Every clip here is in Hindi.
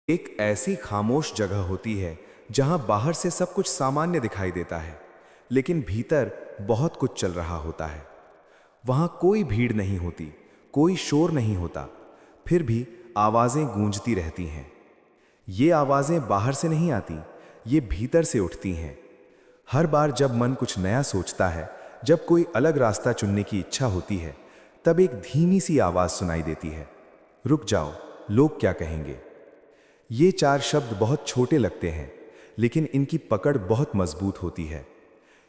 एक ऐसी खामोश जगह होती है जहां बाहर से सब कुछ सामान्य दिखाई देता है, लेकिन भीतर बहुत कुछ चल रहा होता है। वहां कोई भीड़ नहीं होती, कोई शोर नहीं होता, फिर भी आवाजें गूंजती रहती हैं। ये आवाजें बाहर से नहीं आती, ये भीतर से उठती हैं। हर बार जब मन कुछ नया सोचता है, जब कोई अलग रास्ता चुनने की इच्छा होती है, तब एक धीमी सी आवाज सुनाई देती है, रुक जाओ, लोग क्या कहेंगे। ये चार शब्द बहुत छोटे लगते हैं, लेकिन इनकी पकड़ बहुत मजबूत होती है।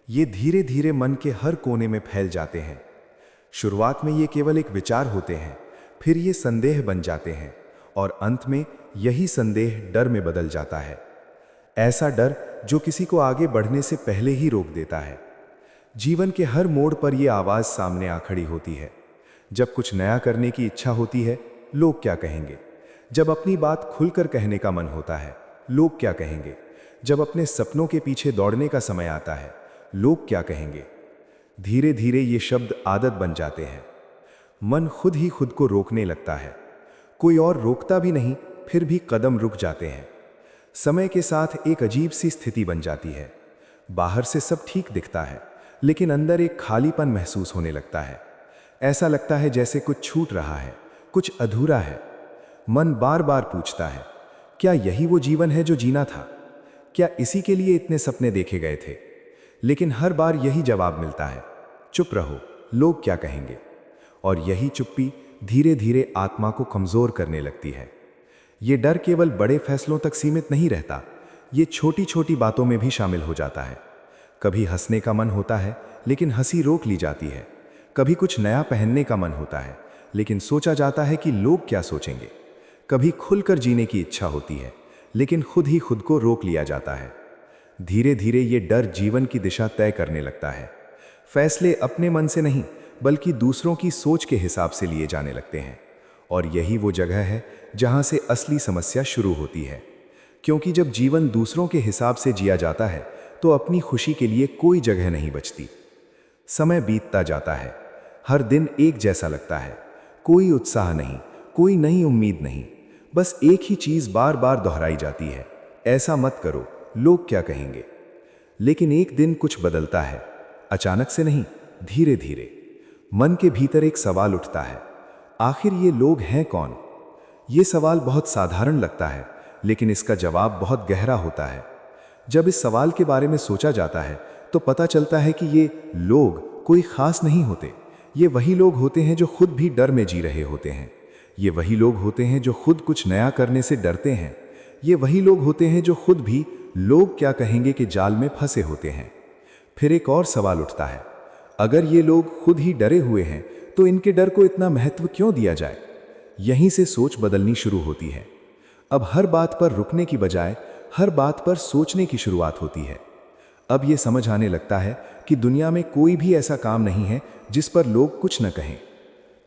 ये धीरे धीरे मन के हर कोने में फैल जाते हैं। शुरुआत में ये केवल एक विचार होते हैं, फिर ये संदेह बन जाते हैं, और अंत में यही संदेह डर में बदल जाता है। ऐसा डर जो किसी को आगे बढ़ने से पहले ही रोक देता है। जीवन के हर मोड़ पर यह आवाज सामने आ खड़ी होती है। जब कुछ नया करने की इच्छा होती है, लोग क्या कहेंगे। जब अपनी बात खुलकर कहने का मन होता है, लोग क्या कहेंगे। जब अपने सपनों के पीछे दौड़ने का समय आता है, लोग क्या कहेंगे। धीरे धीरे ये शब्द आदत बन जाते हैं। मन खुद ही खुद को रोकने लगता है। कोई और रोकता भी नहीं, फिर भी कदम रुक जाते हैं। समय के साथ एक अजीब सी स्थिति बन जाती है। बाहर से सब ठीक दिखता है, लेकिन अंदर एक खालीपन महसूस होने लगता है। ऐसा लगता है जैसे कुछ छूट रहा है, कुछ अधूरा है। मन बार बार पूछता है, क्या यही वो जीवन है जो जीना था? क्या इसी के लिए इतने सपने देखे गए थे? लेकिन हर बार यही जवाब मिलता है, चुप रहो, लोग क्या कहेंगे। और यही चुप्पी धीरे धीरे आत्मा को कमजोर करने लगती है। ये डर केवल बड़े फैसलों तक सीमित नहीं रहता, ये छोटी छोटी बातों में भी शामिल हो जाता है। कभी हंसने का मन होता है, लेकिन हंसी रोक ली जाती है। कभी कुछ नया पहनने का मन होता है, लेकिन सोचा जाता है कि लोग क्या सोचेंगे। कभी खुलकर जीने की इच्छा होती है, लेकिन खुद ही खुद को रोक लिया जाता है। धीरे धीरे ये डर जीवन की दिशा तय करने लगता है। फैसले अपने मन से नहीं, बल्कि दूसरों की सोच के हिसाब से लिए जाने लगते हैं। और यही वो जगह है जहां से असली समस्या शुरू होती है। क्योंकि जब जीवन दूसरों के हिसाब से जिया जाता है, तो अपनी खुशी के लिए कोई जगह नहीं बचती। समय बीतता जाता है, हर दिन एक जैसा लगता है। कोई उत्साह नहीं, कोई नई उम्मीद नहीं, बस एक ही चीज बार बार दोहराई जाती है, ऐसा मत करो, लोग क्या कहेंगे। लेकिन एक दिन कुछ बदलता है, अचानक से नहीं, धीरे धीरे। मन के भीतर एक सवाल उठता है, आखिर ये लोग हैं कौन? ये सवाल बहुत साधारण लगता है, लेकिन इसका जवाब बहुत गहरा होता है। जब इस सवाल के बारे में सोचा जाता है, तो पता चलता है कि ये लोग कोई खास नहीं होते। ये वही लोग होते हैं जो खुद भी डर में जी रहे होते हैं। ये वही लोग होते हैं जो खुद कुछ नया करने से डरते हैं। ये वही लोग होते हैं जो खुद भी लोग क्या कहेंगे के जाल में फंसे होते हैं। फिर एक और सवाल उठता है, अगर ये लोग खुद ही डरे हुए हैं, तो इनके डर को इतना महत्व क्यों दिया जाए? यहीं से सोच बदलनी शुरू होती है। अब हर बात पर रुकने की बजाय हर बात पर सोचने की शुरुआत होती है। अब ये समझ आने लगता है कि दुनिया में कोई भी ऐसा काम नहीं है जिस पर लोग कुछ न कहें।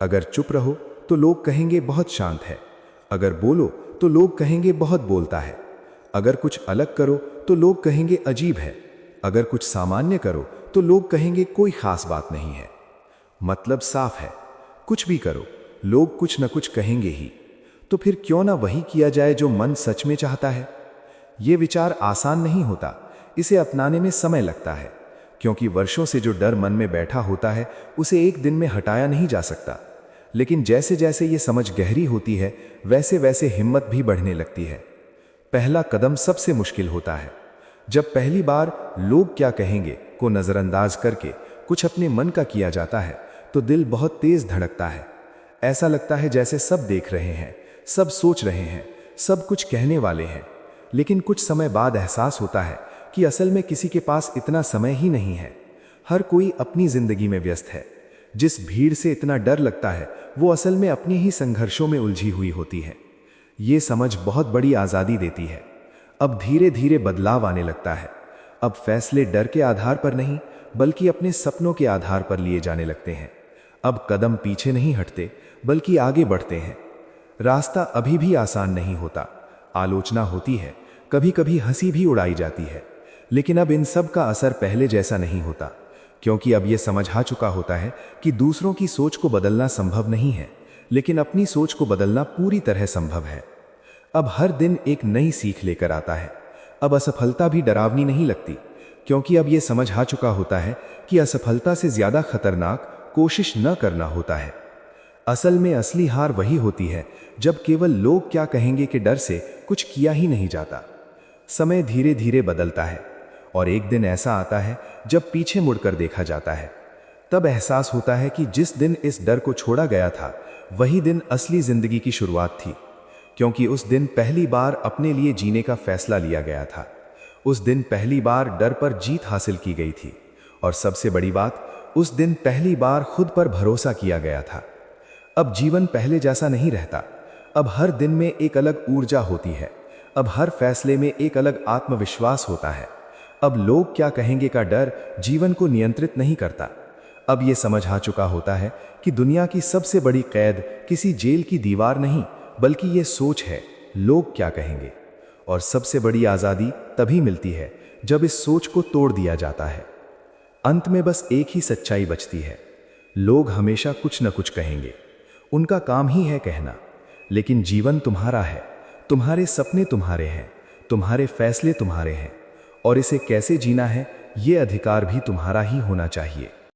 अगर चुप रहो तो लोग कहेंगे बहुत शांत है। अगर बोलो तो लोग कहेंगे बहुत बोलता है। अगर कुछ अलग करो तो लोग कहेंगे अजीब है। अगर कुछ सामान्य करो तो लोग कहेंगे कोई खास बात नहीं है। मतलब साफ है, कुछ भी करो, लोग कुछ न कुछ कहेंगे ही। तो फिर क्यों ना वही किया जाए जो मन सच में चाहता है? ये विचार आसान नहीं होता, इसे अपनाने में समय लगता है। क्योंकि वर्षों से जो डर मन में बैठा होता है, उसे एक दिन में हटाया नहीं जा सकता। लेकिन जैसे जैसे ये समझ गहरी होती है, वैसे वैसे हिम्मत भी बढ़ने लगती है। पहला कदम सबसे मुश्किल होता है। जब पहली बार लोग क्या कहेंगे को नजरअंदाज करके कुछ अपने मन का किया जाता है, तो दिल बहुत तेज धड़कता है। ऐसा लगता है जैसे सब देख रहे हैं, सब सोच रहे हैं, सब कुछ कहने वाले हैं। लेकिन कुछ समय बाद एहसास होता है कि असल में किसी के पास इतना समय ही नहीं है। हर कोई अपनी जिंदगी में व्यस्त है। जिस भीड़ से इतना डर लगता है, वो असल में अपने ही संघर्षों में उलझी हुई होती है। ये समझ बहुत बड़ी आज़ादी देती है। अब धीरे धीरे बदलाव आने लगता है। अब फैसले डर के आधार पर नहीं, बल्कि अपने सपनों के आधार पर लिए जाने लगते हैं। अब कदम पीछे नहीं हटते, बल्कि आगे बढ़ते हैं। रास्ता अभी भी आसान नहीं होता, आलोचना होती है, कभी कभी हंसी भी उड़ाई जाती है। लेकिन अब इन सब का असर पहले जैसा नहीं होता, क्योंकि अब यह समझ आ चुका होता है कि दूसरों की सोच को बदलना संभव नहीं है, लेकिन अपनी सोच को बदलना पूरी तरह संभव है। अब हर दिन एक नई सीख लेकर आता है। अब असफलता भी डरावनी नहीं लगती, क्योंकि अब ये समझ आ चुका होता है कि असफलता से ज्यादा खतरनाक कोशिश न करना होता है। असल में असली हार वही होती है जब केवल लोग क्या कहेंगे के डर से कुछ किया ही नहीं जाता। समय धीरे धीरे बदलता है और एक दिन ऐसा आता है जब पीछे मुड़कर देखा जाता है। तब एहसास होता है कि जिस दिन इस डर को छोड़ा गया था वही दिन असली जिंदगी की शुरुआत थी, क्योंकि उस दिन पहली बार अपने लिए जीने का फैसला लिया गया था। उस दिन पहली बार डर पर जीत हासिल की गई थी और सबसे बड़ी बात, उस दिन पहली बार खुद पर भरोसा किया गया था। अब जीवन पहले जैसा नहीं रहता। अब हर दिन में एक अलग ऊर्जा होती है। अब हर फैसले में एक अलग आत्मविश्वास होता है। अब लोग क्या कहेंगे का डर जीवन को नियंत्रित नहीं करता। अब ये समझ आ चुका होता है कि दुनिया की सबसे बड़ी कैद किसी जेल की दीवार नहीं, बल्कि ये सोच है, लोग क्या कहेंगे। और सबसे बड़ी आज़ादी तभी मिलती है जब इस सोच को तोड़ दिया जाता है। अंत में बस एक ही सच्चाई बचती है, लोग हमेशा कुछ न कुछ कहेंगे, उनका काम ही है कहना। लेकिन जीवन तुम्हारा है, तुम्हारे सपने तुम्हारे हैं, तुम्हारे फैसले तुम्हारे हैं, और इसे कैसे जीना है ये अधिकार भी तुम्हारा ही होना चाहिए।